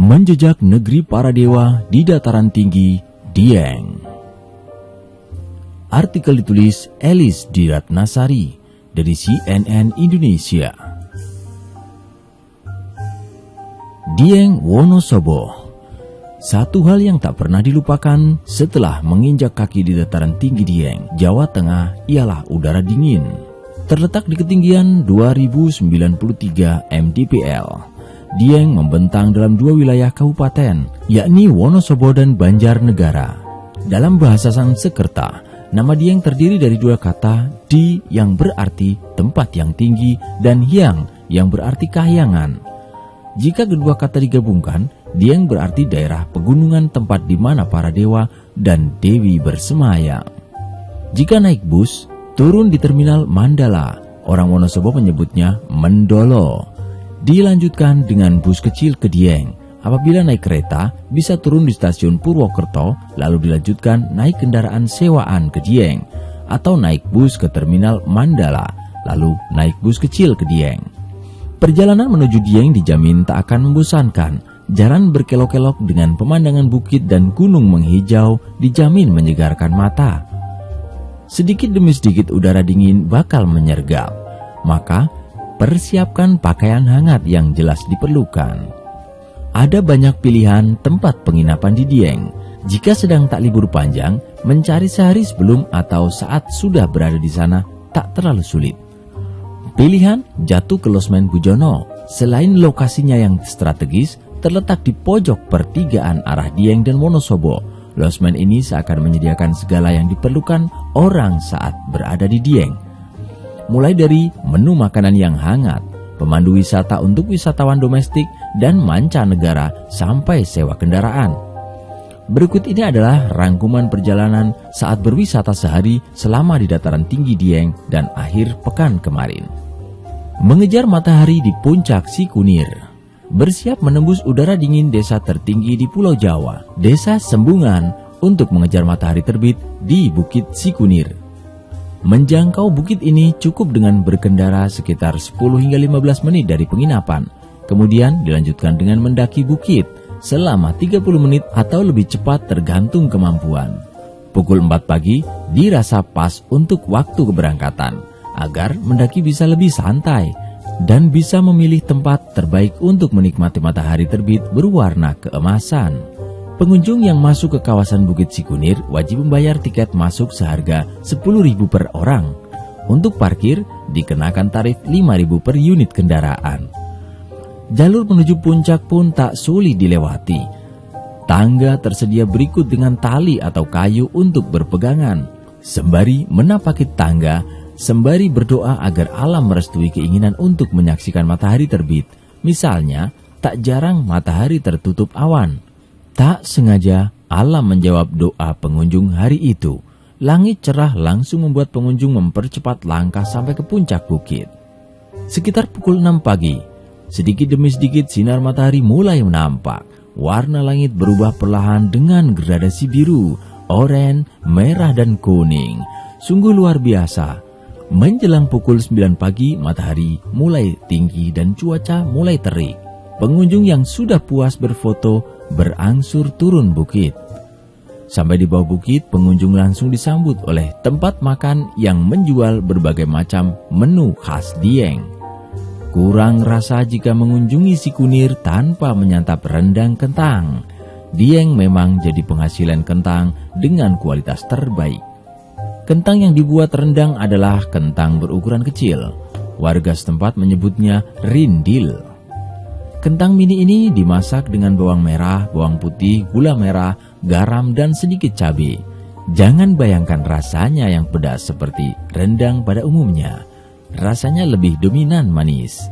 menjejak negeri para dewa di dataran tinggi Dieng. Artikel ditulis Elis Diratnasari dari CNN Indonesia. Dieng Wonosobo. Satu hal yang tak pernah dilupakan setelah menginjak kaki di dataran tinggi Dieng, Jawa Tengah ialah udara dingin. Terletak di ketinggian 2093 mdpl. Dieng membentang dalam dua wilayah kabupaten, yakni Wonosobo dan Banjarnegara. Dalam bahasa Sanskerta, nama Dieng terdiri dari dua kata, di yang berarti tempat yang tinggi dan hyang yang berarti kahyangan. Jika kedua kata digabungkan, Dieng berarti daerah pegunungan tempat di mana para dewa dan dewi bersemayam. Jika naik bus, turun di terminal Mandala, orang Wonosobo menyebutnya Mendolo. Dilanjutkan dengan bus kecil ke Dieng. Apabila naik kereta, bisa turun di stasiun Purwokerto, lalu dilanjutkan naik kendaraan sewaan ke Dieng, atau naik bus ke terminal Mandala, lalu naik bus kecil ke Dieng. Perjalanan menuju Dieng dijamin tak akan membosankan. Jalan berkelok-kelok dengan pemandangan bukit dan gunung menghijau dijamin menyegarkan mata. Sedikit demi sedikit udara dingin bakal menyergap. Maka, persiapkan pakaian hangat yang jelas diperlukan. Ada banyak pilihan tempat penginapan di Dieng. Jika sedang tak libur panjang, mencari sehari sebelum atau saat sudah berada di sana tak terlalu sulit. Pilihan jatuh ke Losmen Bujono. Selain lokasinya yang strategis, terletak di pojok pertigaan arah Dieng dan Wonosobo. Losmen ini seakan menyediakan segala yang diperlukan orang saat berada di Dieng. Mulai dari menu makanan yang hangat, pemandu wisata untuk wisatawan domestik dan mancanegara sampai sewa kendaraan. Berikut ini adalah rangkuman perjalanan saat berwisata sehari selama di dataran tinggi Dieng dan akhir pekan kemarin. Mengejar matahari di puncak Sikunir. Bersiap menembus udara dingin desa tertinggi di Pulau Jawa, Desa Sembungan, untuk mengejar matahari terbit di Bukit Sikunir. Menjangkau bukit ini cukup dengan berkendara sekitar 10 hingga 15 menit dari penginapan. Kemudian dilanjutkan dengan mendaki bukit selama 30 menit atau lebih cepat tergantung kemampuan. Pukul 4 pagi dirasa pas untuk waktu keberangkatan agar mendaki bisa lebih santai dan bisa memilih tempat terbaik untuk menikmati matahari terbit berwarna keemasan. Pengunjung yang masuk ke kawasan Bukit Sikunir wajib membayar tiket masuk seharga 10.000 per orang. Untuk parkir dikenakan tarif 5.000 per unit kendaraan. Jalur menuju puncak pun tak sulit dilewati. Tangga tersedia berikut dengan tali atau kayu untuk berpegangan. Sembari menapaki tangga, sembari berdoa agar alam merestui keinginan untuk menyaksikan matahari terbit. Misalnya, tak jarang matahari tertutup awan. Tak sengaja, alam menjawab doa pengunjung hari itu. Langit cerah langsung membuat pengunjung mempercepat langkah sampai ke puncak bukit. Sekitar pukul 6 pagi, sedikit demi sedikit sinar matahari mulai menampak. Warna langit berubah perlahan dengan gradasi biru, oranye, merah, dan kuning. Sungguh luar biasa. Menjelang pukul 9 pagi, matahari mulai tinggi dan cuaca mulai terik. Pengunjung yang sudah puas berfoto berangsur turun bukit. Sampai di bawah bukit, pengunjung langsung disambut oleh tempat makan yang menjual berbagai macam menu khas Dieng. Kurang rasa jika mengunjungi Sikunir tanpa menyantap rendang kentang. Dieng memang jadi penghasilan kentang dengan kualitas terbaik. Kentang yang dibuat rendang adalah kentang berukuran kecil. Warga setempat menyebutnya rindil. Kentang mini ini dimasak dengan bawang merah, bawang putih, gula merah, garam, dan sedikit cabai. Jangan bayangkan rasanya yang pedas seperti rendang pada umumnya. Rasanya lebih dominan manis.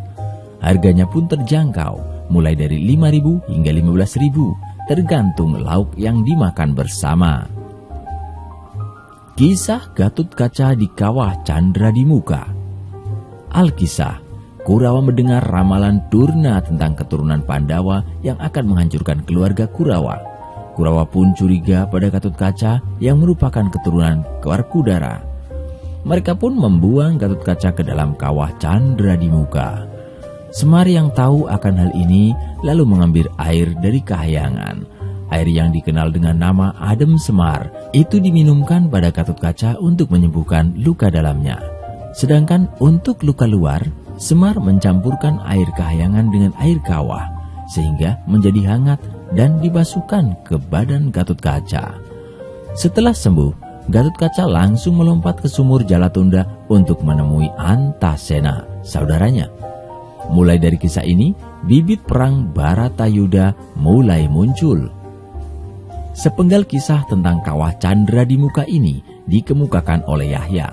Harganya pun terjangkau, mulai dari 5.000 hingga 15.000, tergantung lauk yang dimakan bersama. Kisah Gatut Kaca di Kawah Candra di Muka. Alkisah, Kurawa mendengar ramalan Durna tentang keturunan Pandawa yang akan menghancurkan keluarga Kurawa. Kurawa pun curiga pada Gatut Kaca yang merupakan keturunan Werkudara. Mereka pun membuang Gatut Kaca ke dalam Kawah Candra di Muka. Semar yang tahu akan hal ini lalu mengambil air dari Kahyangan. Air yang dikenal dengan nama Adem Semar itu diminumkan pada Gatotkaca untuk menyembuhkan luka dalamnya. Sedangkan untuk luka luar, Semar mencampurkan air Kahyangan dengan air kawah sehingga menjadi hangat dan dibasuhkan ke badan Gatotkaca. Setelah sembuh, Gatotkaca langsung melompat ke sumur Jalatunda untuk menemui Antasena, saudaranya. Mulai dari kisah ini, bibit perang Baratayuda mulai muncul. Sepenggal kisah tentang kawah Candra di Muka ini dikemukakan oleh Yahya,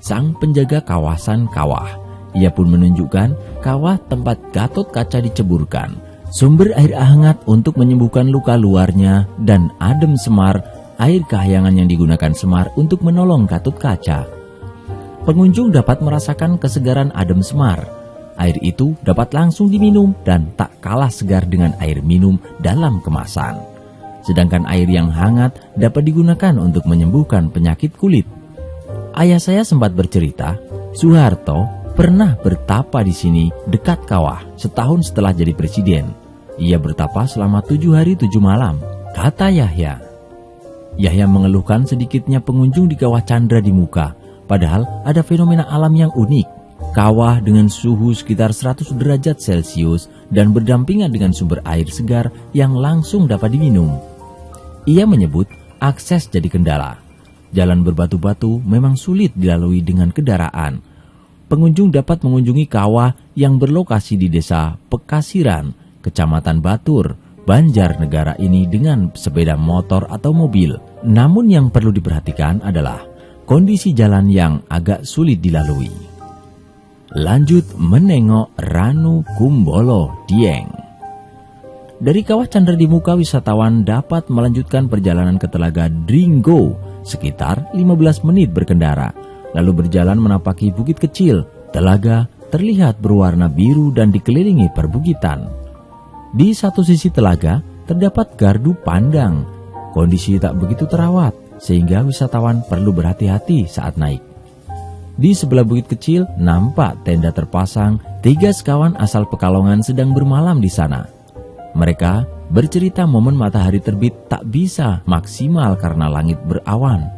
sang penjaga kawasan kawah. Ia pun menunjukkan kawah tempat Gatotkaca diceburkan, sumber air hangat untuk menyembuhkan luka luarnya, dan Adem Semar, air Kahyangan yang digunakan Semar untuk menolong Gatotkaca. Pengunjung dapat merasakan kesegaran Adem Semar. Air itu dapat langsung diminum dan tak kalah segar dengan air minum dalam kemasan. Sedangkan air yang hangat dapat digunakan untuk menyembuhkan penyakit kulit. Ayah saya sempat bercerita, Soeharto pernah bertapa di sini dekat kawah setahun setelah jadi presiden. Ia bertapa selama 7 hari 7 malam, kata Yahya. Yahya mengeluhkan sedikitnya pengunjung di kawah Candra di Muka, padahal ada fenomena alam yang unik. Kawah dengan suhu sekitar 100 derajat Celcius dan berdampingan dengan sumber air segar yang langsung dapat diminum. Ia menyebut akses jadi kendala. Jalan berbatu-batu memang sulit dilalui dengan kendaraan. Pengunjung dapat mengunjungi kawah yang berlokasi di desa Pekasiran, Kecamatan Batur, Banjarnegara ini dengan sepeda motor atau mobil. Namun yang perlu diperhatikan adalah kondisi jalan yang agak sulit dilalui. Lanjut menengok Ranu Kumbolo Dieng. Dari kawah Candra di Muka, wisatawan dapat melanjutkan perjalanan ke Telaga Dringgo sekitar 15 menit berkendara, lalu berjalan menapaki bukit kecil. Telaga terlihat berwarna biru dan dikelilingi perbukitan. Di satu sisi telaga terdapat gardu pandang. Kondisi tak begitu terawat sehingga wisatawan perlu berhati-hati saat naik. Di sebelah bukit kecil nampak tenda terpasang. 3 sekawan asal Pekalongan sedang bermalam di sana. Mereka bercerita momen matahari terbit tak bisa maksimal karena langit berawan.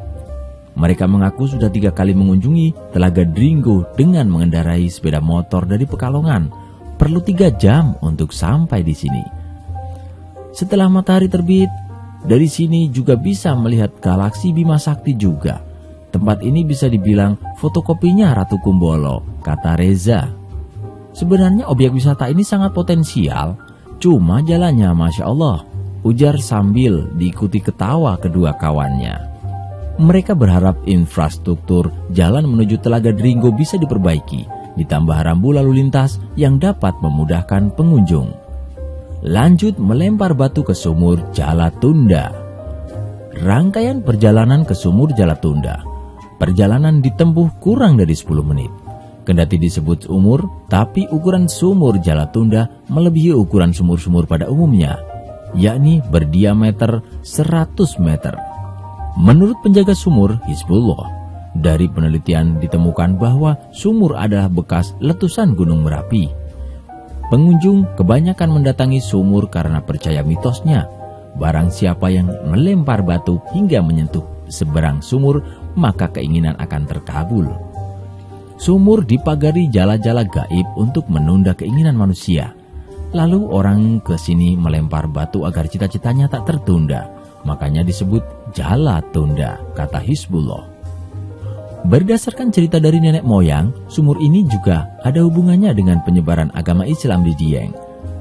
Mereka mengaku sudah 3 kali mengunjungi Telaga Dringgo dengan mengendarai sepeda motor dari Pekalongan. Perlu 3 jam untuk sampai di sini. Setelah matahari terbit, dari sini juga bisa melihat galaksi Bima Sakti juga. Tempat ini bisa dibilang fotokopinya Ratu Kumbolo, kata Reza. Sebenarnya objek wisata ini sangat potensial, cuma jalannya Masya Allah, ujar sambil diikuti ketawa kedua kawannya. Mereka berharap infrastruktur jalan menuju Telaga Dringgo bisa diperbaiki, ditambah rambu lalu lintas yang dapat memudahkan pengunjung. Lanjut melempar batu ke sumur Jalatunda. Rangkaian perjalanan ke sumur Jalatunda. Perjalanan ditempuh kurang dari 10 menit. Kendati disebut sumur, tapi ukuran sumur Jalatunda melebihi ukuran sumur-sumur pada umumnya, yakni berdiameter 100 meter. Menurut penjaga sumur Hizbullah, dari penelitian ditemukan bahwa sumur adalah bekas letusan Gunung Merapi. Pengunjung kebanyakan mendatangi sumur karena percaya mitosnya, barang siapa yang melempar batu hingga menyentuh seberang sumur, maka keinginan akan terkabul. Sumur dipagari jala-jala gaib untuk menunda keinginan manusia. Lalu orang ke sini melempar batu agar cita-citanya tak tertunda. Makanya disebut Jalatunda, kata Hizbullah. Berdasarkan cerita dari nenek moyang, sumur ini juga ada hubungannya dengan penyebaran agama Islam di Dieng.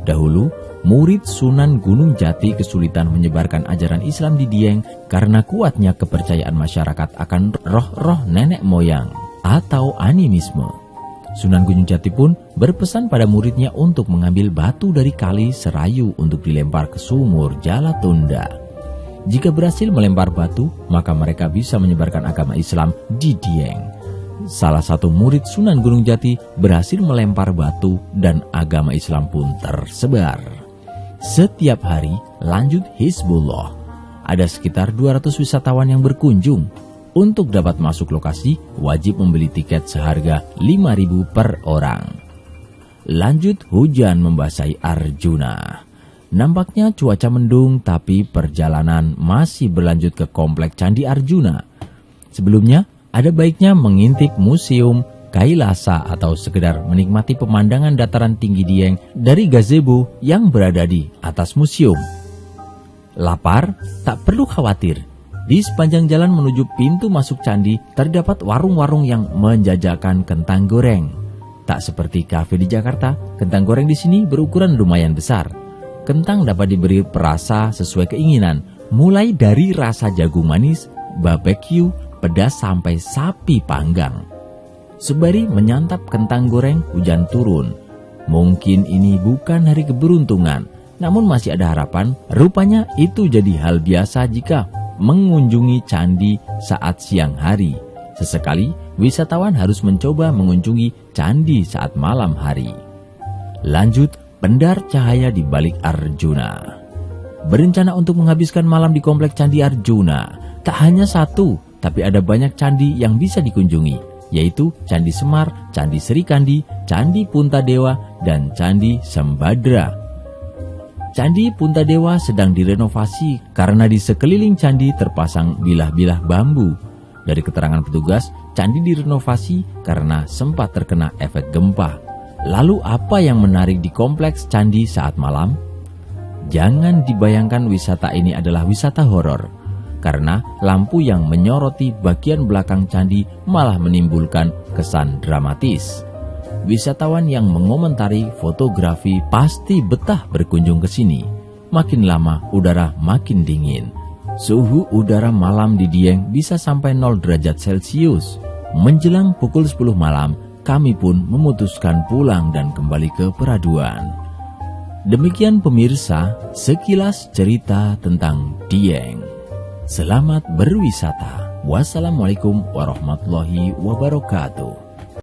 Dahulu, murid Sunan Gunung Jati kesulitan menyebarkan ajaran Islam di Dieng karena kuatnya kepercayaan masyarakat akan roh-roh nenek moyang atau animisme. Sunan Gunung Jati pun berpesan pada muridnya untuk mengambil batu dari kali Serayu untuk dilempar ke sumur Jalatunda. Jika berhasil melempar batu, maka mereka bisa menyebarkan agama Islam di Dieng. Salah satu murid Sunan Gunung Jati berhasil melempar batu dan agama Islam pun tersebar. Setiap hari, lanjut Hizbullah, ada sekitar 200 wisatawan yang berkunjung. Untuk dapat masuk lokasi, wajib membeli tiket seharga 5.000 per orang. Lanjut hujan membasahi Arjuna. Nampaknya cuaca mendung, tapi perjalanan masih berlanjut ke komplek Candi Arjuna. Sebelumnya, ada baiknya mengintip museum Kailasa atau sekedar menikmati pemandangan dataran tinggi Dieng dari gazebo yang berada di atas museum. Lapar? Tak perlu khawatir. Di sepanjang jalan menuju pintu masuk candi terdapat warung-warung yang menjajakan kentang goreng. Tak seperti kafe di Jakarta, kentang goreng di sini berukuran lumayan besar. Kentang dapat diberi perasa sesuai keinginan, mulai dari rasa jagung manis, barbecue, pedas sampai sapi panggang. Sembari menyantap kentang goreng, hujan turun. Mungkin ini bukan hari keberuntungan, namun masih ada harapan. Rupanya itu jadi hal biasa jika mengunjungi candi saat siang hari. Sesekali wisatawan harus mencoba mengunjungi candi saat malam hari. Lanjut, pendar cahaya di balik Arjuna. Berencana untuk menghabiskan malam di komplek Candi Arjuna. Tak hanya satu, tapi ada banyak candi yang bisa dikunjungi, yaitu Candi Semar, Candi Serikandi, Candi Puntadewa, dan Candi Sembadra. Candi Puntadewa sedang direnovasi karena di sekeliling candi terpasang bilah-bilah bambu. Dari keterangan petugas, candi direnovasi karena sempat terkena efek gempa. Lalu apa yang menarik di kompleks candi saat malam? Jangan dibayangkan wisata ini adalah wisata horor, karena lampu yang menyoroti bagian belakang candi malah menimbulkan kesan dramatis. Wisatawan yang mengomentari fotografi pasti betah berkunjung ke sini. Makin lama udara makin dingin. Suhu udara malam di Dieng bisa sampai 0 derajat Celcius. Menjelang pukul 10 malam, kami pun memutuskan pulang dan kembali ke Peraduan. Demikian pemirsa, sekilas cerita tentang Dieng. Selamat berwisata. Wassalamualaikum warahmatullahi wabarakatuh.